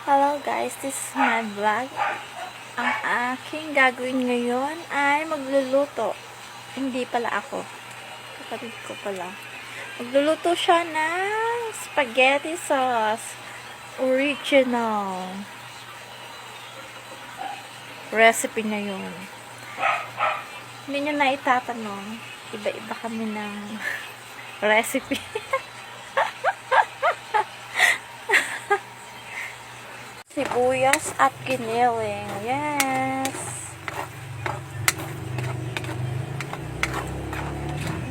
Hello guys, this is my vlog. Ang aking gagawin ngayon ay magluluto. Hindi pala ako. Kapatid ko pala. Magluluto siya ng spaghetti sauce. Original. Recipe na yun. Hindi nyo na itatanong. Iba-iba kami ng recipe. Sibuyas at giniling. Yes!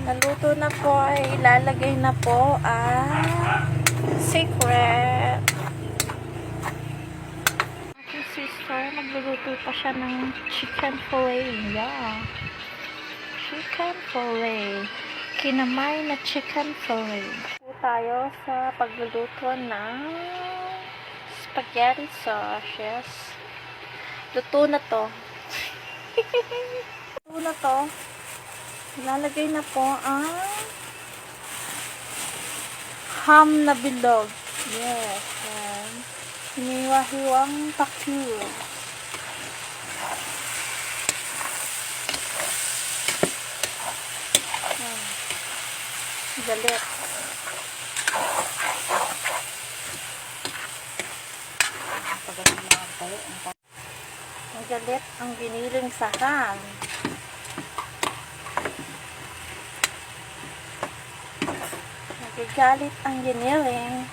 Naluto na po ay ilalagay na po ang secret. Aking sister, magluluto pa siya ng chicken fillet. Yeah. Chicken fillet. Kinamay na chicken fillet. Po tayo sa pagluluto ng spaghetti sauce. Yes. Luto na to. Luto na to. Ilalagay na po ang ham na bilog. Yes. And hiniwa-hiwang pakyu. Galit. Magalit ang giniling sa ham. Nagagalit ang giniling.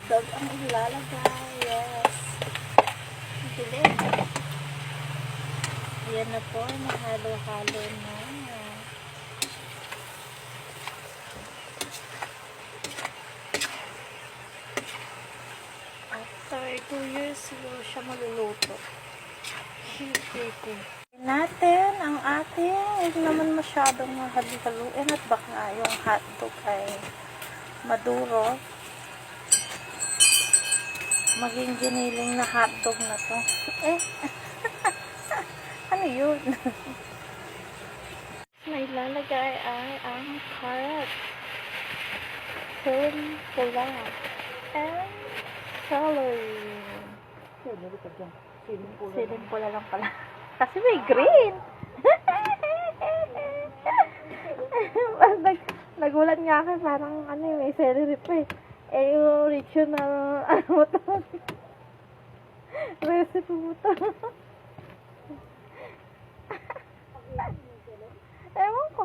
Dog ang ilalagay. Yes. Galit. Ayan na po. Mahalo-halo na. After 2 years, siguro siya maluluto. Natin ang ating huwag naman masyadong mahaluin at baka yung hotdog ay maduro. Maging giniling na hotdog na to. Ano yun? May lalagay ay ang carrot, siling pula, and celery. Siling pula lang pala. Kasi may green. Nagulat nga ako, parang may celery pa eh. Yung original, mo to? Recipe mo to. Ewan ko.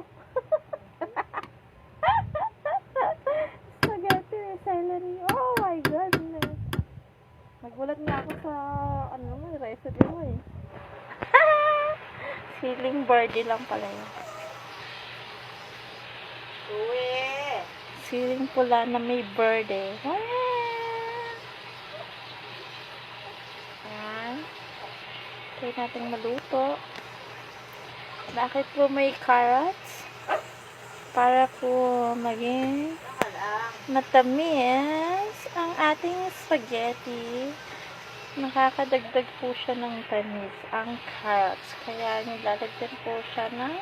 Spaghetti may celery. Oh my goodness. Nagulat nga ako sa, recipe mo eh. Siling birdie lang pala yun. Siling pula na may birdie. Ayan. Try natin maluto. Bakit po may carrots? Para po maging matamis ang ating spaghetti. Nakakadagdag po siya ng tamis ang carrots. Kaya nilalagyan po siya ng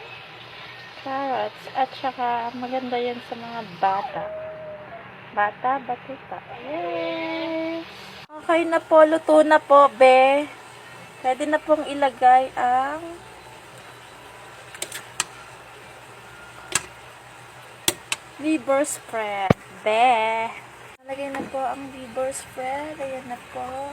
carrots. At saka maganda yan sa mga bata. Batuta. Yes! Okay na po. Luto na po, be. Pwede na pong ilagay ang liver spread. Be. Nalagay na po ang liver spread. Ayan na po.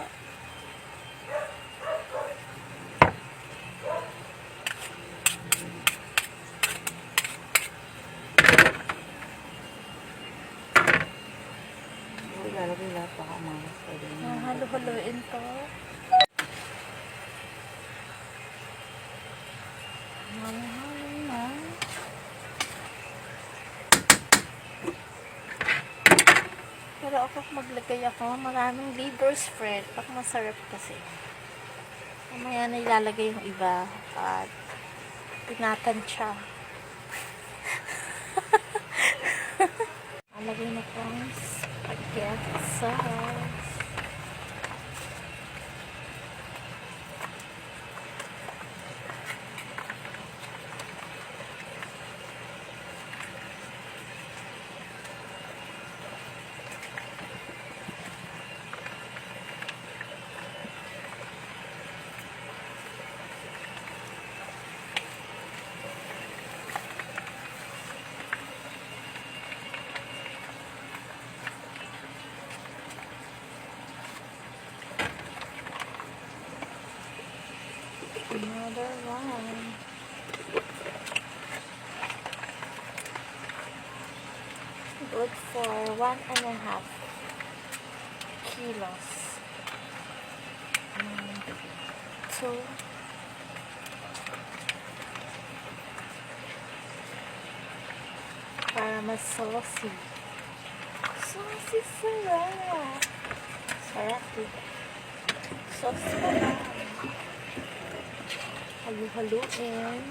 Halo-haloin to. Halo-halo na. Pero ako maglagay ako maraming liver spread. Pag masarap kasi. Mamaya na ilalagay yung iba at pinatansya. Alagay na po ang spaghetti sauce. Another one. Good for 1.5 kilos. Two. Para mas saucy. Saucy sarap. Sarap diba? Sauce pa lang. Halu-haluin.